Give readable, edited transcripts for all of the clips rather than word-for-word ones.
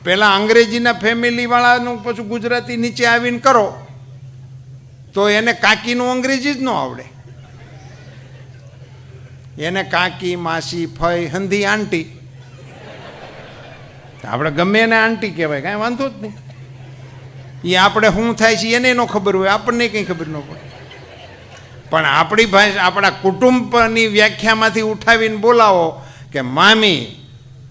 પહેલાં અંગ્રેજીના ફેમિલીવાળાનું પછી ગુજરાતી નીચે આવીને કરો તો એને કાકીનું અંગ્રેજી જ ન આવડે. એને કાકી, માસી, ફઈ, હંધી, આંટી. આપણે ગમે એને આંટી કહેવાય, કાંઈ વાંધો જ નહીં. એ આપણે શું થાય છે એને ન ખબર હોય, આપણને કંઈ ખબર ન પડે. પણ આપણી ભાષા આપણા કુટુંબની વ્યાખ્યામાંથી ઉઠાવીને બોલાવો કે મામી,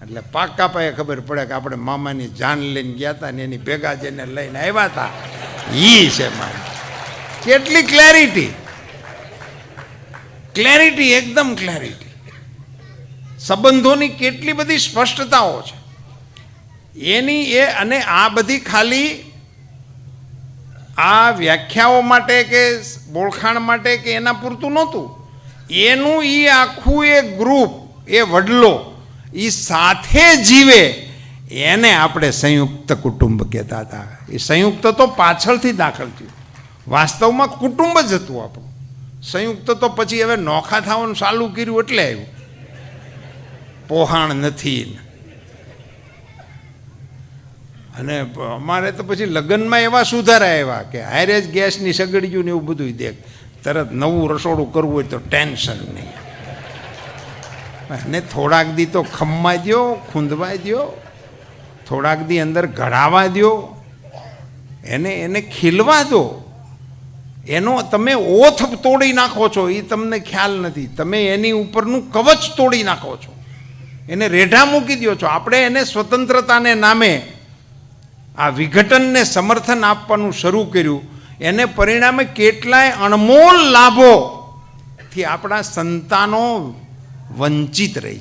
એટલે પાક્કા પાયે ખબર પડે કે આપણે મામાની જાન લઈને ગયા હતા ને એની ભેગા જેને લઈને આવ્યા હતા એ છે મામી. કેટલી ક્લેરિટી, ક્લેરિટી, એકદમ ક્લેરિટી. સંબંધોની કેટલી બધી સ્પષ્ટતાઓ છે એની એ. અને આ બધી ખાલી આ વ્યાખ્યાઓ માટે કે બોળખાણ માટે કે એના પૂરતું નહોતું. એનું એ આખું એ ગ્રુપ, એ વડલો, એ સાથે જીવે એને આપણે સંયુક્ત કુટુંબ કહેતા હતા. એ સંયુક્ત તો પાછળથી દાખલ થયું, વાસ્તવમાં કુટુંબ જ હતું આપણું. સંયુક્ત તો પછી હવે નોખા થવાનું ચાલુ કર્યું એટલે આવ્યું. પોહાણ નથી. અને અમારે તો પછી લગ્નમાં એવા સુધારા આવ્યા કે હારે જ ગેસની સગડીયું ને એવું બધું દેખ, તરત નવું રસોડું કરવું હોય તો ટેન્શન નહીં. અને થોડાક દી તો ખમવા દો, ખૂંદવા દો, થોડાક દી અંદર ઘડાવા દો, એને ખીલવા દો. એનો તમે ઓથ તોડી નાખો છો એ તમને ખ્યાલ નથી. તમે એની ઉપરનું કવચ તોડી નાખો છો, એને રેઢા મૂકી દો છો. આપણે એને સ્વતંત્રતાને નામે આ વિઘટનને સમર્થન આપવાનું શરૂ કર્યું. એને પરિણામે કેટલાય અણમોલ લાભોથી આપણા સંતાનો વંચિત રહી